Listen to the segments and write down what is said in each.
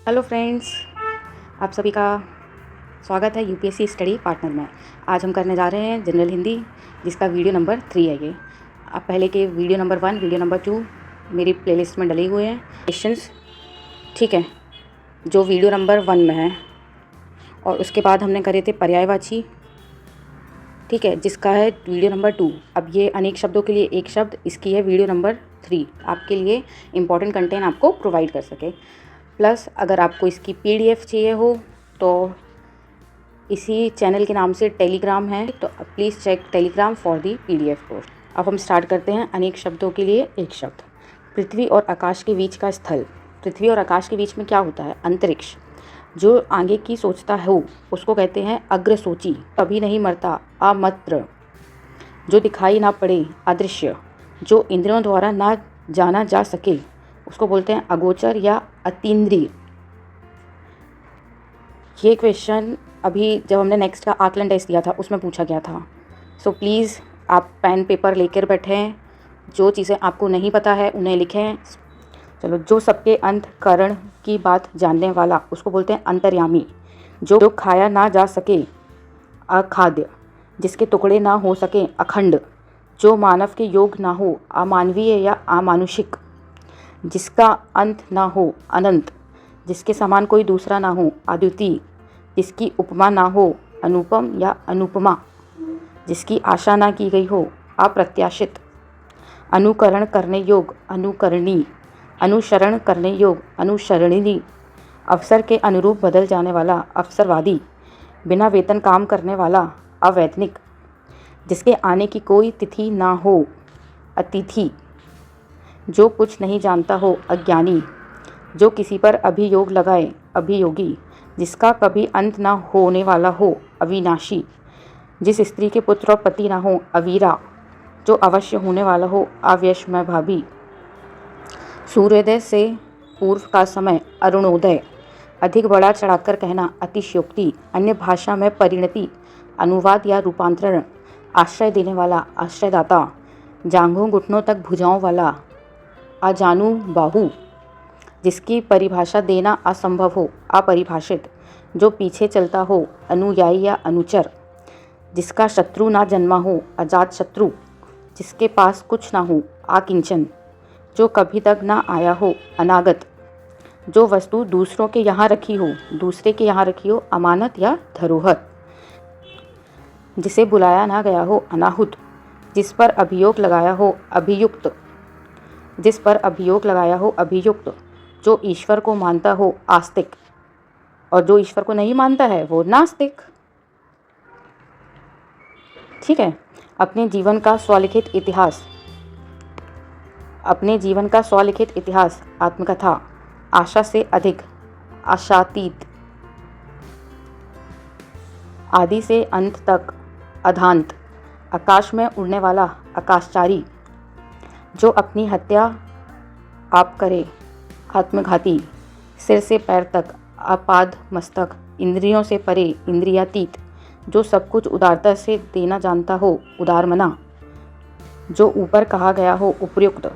Hello friends, आप सभी का स्वागत है यूपीएससी स्टडी पार्टनर में। आज हम करने जा रहे हैं जनरल हिंदी, जिसका वीडियो नंबर 3 है ये। आप पहले के वीडियो नंबर 1, वीडियो नंबर 2 मेरी प्लेलिस्ट में डले हुए हैं क्वेश्चंस, ठीक है, जो वीडियो नंबर 1 में है। और उसके बाद हमने करे थे पर्यायवाची, ठीक है, जिसका है वीडियो नंबर 2। अब ये अनेक शब्दों के लिए एक शब्द, इसकी है वीडियो नंबर 3। आपके लिए इम्पॉर्टेंट कंटेंट आपको प्रोवाइड कर सके। प्लस अगर आपको इसकी PDF चाहिए हो तो इसी चैनल के नाम से टेलीग्राम है, तो please check Telegram for the PDF course. अब हम स्टार्ट करते हैं। अनेक शब्दों के लिए एक शब्द। पृथ्वी और आकाश के बीच का स्थल। पृथ्वी और आकाश के बीच में क्या होता है? अंतरिक्ष। जो आगे की सोचता हो उसको कहते हैं अग्रसोची। कभी नहीं मरता, अमत्र। जो दिखाई ना पड़े, अदृश्य। जो इंद्रियों द्वारा ना जाना जा सके उसको बोलते हैं अगोचर या अतीन्द्रिय। ये क्वेश्चन अभी जब हमने नेक्स्ट का आकलन टेस्ट दिया था उसमें पूछा गया था। सो प्लीज़ आप पेन पेपर लेकर बैठें, जो चीज़ें आपको नहीं पता है उन्हें लिखें। चलो, जो सबके अंतःकरण की बात जानने वाला उसको बोलते हैं अंतर्यामी। जो खाया ना जा सके, अखाद्य। जिसके टुकड़े ना हो सके, अखंड। जो मानव के योग ना हो, अमानवीय या अमानुषिक। जिसका अंत ना हो, अनंत। जिसके समान कोई दूसरा ना हो, अद्वितीय। जिसकी उपमा ना हो, अनुपम या अनुपमा। जिसकी आशा ना की गई हो, अप्रत्याशित। अनुकरण करने योग, अनुकरणीय। अनुसरण करने योग, अनुसरणीय। अवसर के अनुरूप बदल जाने वाला, अवसरवादी। बिना वेतन काम करने वाला, अवैतनिक। जिसके आने की कोई तिथि ना हो, अतिथि। जो कुछ नहीं जानता हो, अज्ञानी। जो किसी पर अभियोग लगाए, अभियोगी। जिसका कभी अंत ना होने वाला हो, अविनाशी। जिस स्त्री के पुत्र और पति ना हो, अवीरा। जो अवश्य होने वाला हो, अवश्यम्भावी। सूर्योदय से पूर्व का समय, अरुणोदय। अधिक बढ़ा चढ़ाकर कहना, अतिशयोक्ति। अन्य भाषा में परिणति, अनुवाद या रूपांतरण। आश्रय देने वाला, आश्रयदाता। जांघों घुटनों तक भुजाओं वाला, अजानु बाहु। जिसकी परिभाषा देना असंभव हो, अपरिभाषित। जो पीछे चलता हो, अनुयायी या अनुचर। जिसका शत्रु ना जन्मा हो, अजात शत्रु। जिसके पास कुछ ना हो, आकिंचन। जो कभी तक ना आया हो, अनागत। जो वस्तु दूसरों के यहाँ रखी हो, दूसरे के यहाँ रखी हो, अमानत या धरोहर। जिसे बुलाया ना गया हो, अनाहुत। जिस पर अभियोग लगाया हो, अभियुक्त। जिस पर अभियोग लगाया हो, अभियुक्त। जो ईश्वर को मानता हो, आस्तिक। और जो ईश्वर को नहीं मानता है वो नास्तिक, ठीक है। अपने जीवन का स्वलिखित इतिहास। अपने जीवन का स्वलिखित इतिहास, आत्मकथा। आशा से अधिक, आशातीत। आदि से अंत तक, अधांत। आकाश में उड़ने वाला, आकाशचारी। जो अपनी हत्या आप करे, आत्मघाती। सिर से पैर तक, आपाद मस्तक। इंद्रियों से परे, इंद्रियातीत। जो सब कुछ उदारता से देना जानता हो, उदारमना। जो ऊपर कहा गया हो, उपर्युक्त।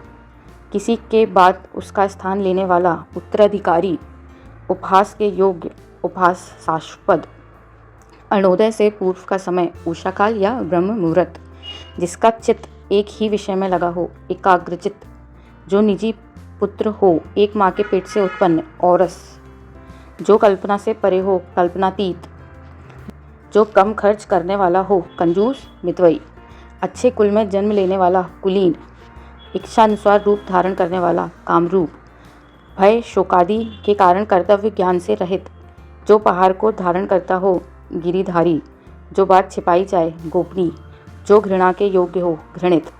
किसी के बाद उसका स्थान लेने वाला, उत्तराधिकारी। उपहास के योग्य, उपहासास्पद। अरुणोदय से पूर्व का समय, उषाकाल या ब्रह्म मुहूर्त। जिसका चित्त एक ही विषय में लगा हो, एकाग्रचित्त। जो निजी पुत्र हो, एक माँ के पेट से उत्पन्न, औरस। जो कल्पना से परे हो, कल्पनातीत। जो कम खर्च करने वाला हो, कंजूस, मितव्ययी। अच्छे कुल में जन्म लेने वाला, कुलीन। इच्छानुसार रूप धारण करने वाला, कामरूप। भय शोकादि के कारण कर्तव्य ज्ञान से रहित। जो पहाड़ को धारण करता हो, गिरिधारी। जो बात छिपाई जाए, गोपनीय। जो घृणा के योग्य हो, घृणित।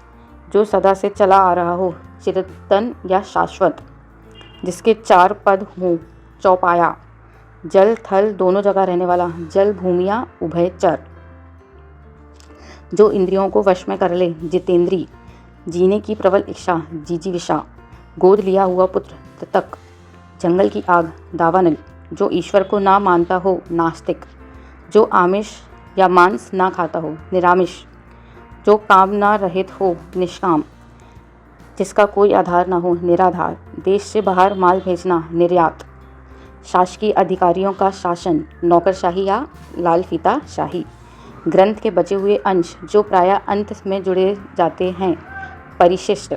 जो सदा से चला आ रहा हो, चिरंतन या शाश्वत। जिसके 4 पद हों, चौपाया। जल थल दोनों जगह रहने वाला, जल भूमिया उभयचर। जो इंद्रियों को वश में कर ले, जितेंद्री। जीने की प्रबल इच्छा, जिजीविषा। गोद लिया हुआ पुत्र, ततक। जंगल की आग, दावानल। जो ईश्वर को ना मानता हो, नास्तिक। जो आमिष या मांस ना खाता हो, निरामिष। जो काम ना रहित हो, निष्काम। जिसका कोई आधार ना हो, निराधार। देश से बाहर माल भेजना, निर्यात। शासकीय अधिकारियों का शासन, नौकरशाही या लाल फीता शाही। ग्रंथ के बचे हुए अंश जो प्रायः अंत में जुड़े जाते हैं, परिशिष्ट।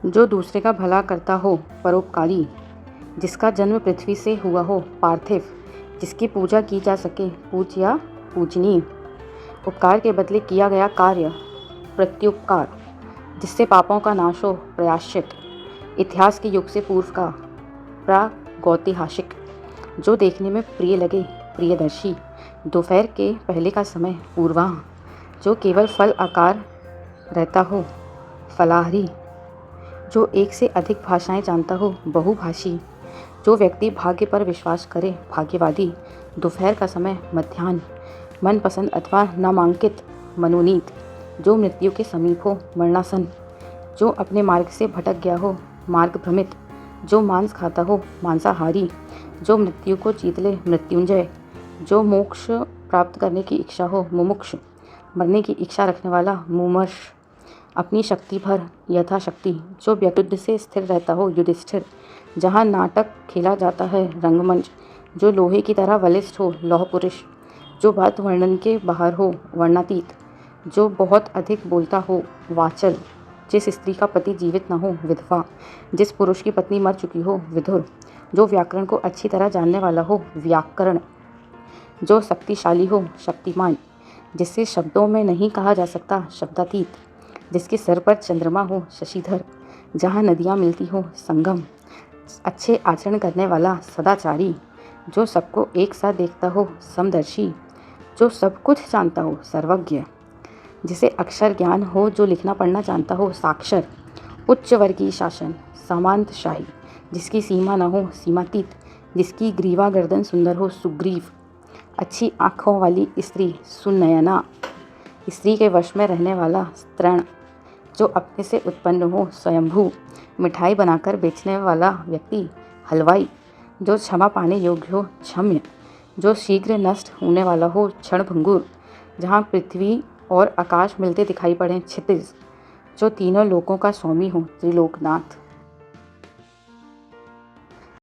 जो दूसरे का भला करता हो, परोपकारी। जिसका जन्म पृथ्वी से हुआ हो, पार्थिव। जिसकी पूजा की जा सके, पूज्य या पूजनीय। उपकार के बदले किया गया कार्य, प्रत्युपकार। जिससे पापों का नाश हो, प्रायश्चित। इतिहास के युग से पूर्व का, प्रागैतिहासिक। जो देखने में प्रिय लगे, प्रियदर्शी। दोपहर के पहले का समय, पूर्वाह्न। जो केवल फल आकार रहता हो, फलाहारी। जो एक से अधिक भाषाएं जानता हो, बहुभाषी। जो व्यक्ति भाग्य पर विश्वास करे, भाग्यवादी। दोपहर का समय, मध्याह्न। मनपसंद अथवा नामांकित, मनोनीत। जो मृत्यु के समीप हो, मरणासन। जो अपने मार्ग से भटक गया हो, मार्ग भ्रमित। जो मांस खाता हो, मांसाहारी। जो मृत्यु को जीत ले, मृत्युंजय। जो मोक्ष प्राप्त करने की इच्छा हो, मुमुक्षु। मरने की इच्छा रखने वाला, मुमर्ष। अपनी शक्ति भर, यथाशक्ति। जो व्यक्ति से स्थिर रहता हो, युधिष्ठिर। जहाँ नाटक खेला जाता है, रंगमंच। जो लोहे की तरह बलिष्ठ हो, लौह पुरुष। जो बात वर्णन के बाहर हो, वर्णातीत। जो बहुत अधिक बोलता हो, वाचल। जिस स्त्री का पति जीवित न हो, विधवा। जिस पुरुष की पत्नी मर चुकी हो, विधुर। जो व्याकरण को अच्छी तरह जानने वाला हो, व्याकरण। जो शक्तिशाली हो, शक्तिमान। जिससे शब्दों में नहीं कहा जा सकता, शब्दातीत। जिसके सर पर चंद्रमा हो, शशिधर। जहाँ नदियाँ मिलती हो, संगम। अच्छे आचरण करने वाला, सदाचारी। जो सबको एक साथ देखता हो, समदर्शी। जो सब कुछ जानता हो, सर्वज्ञ। जिसे अक्षर ज्ञान हो, जो लिखना पढ़ना जानता हो, साक्षर। उच्च वर्गीय शासन, सामंतशाही। जिसकी सीमा न हो, सीमातीत। जिसकी ग्रीवा गर्दन सुंदर हो, सुग्रीव। अच्छी आँखों वाली स्त्री, सुनयना। स्त्री के वश में रहने वाला, स्त्रीण। जो अपने से उत्पन्न हो, स्वयंभू। मिठाई बनाकर बेचने वाला व्यक्ति, हलवाई। जो क्षमा पाने योग्य हो, क्षम्य। जो शीघ्र नष्ट होने वाला हो, क्षणभंगुर। जहाँ पृथ्वी और आकाश मिलते दिखाई पड़े, क्षितिज। जो तीनों लोकों का स्वामी हो, त्रिलोकनाथ।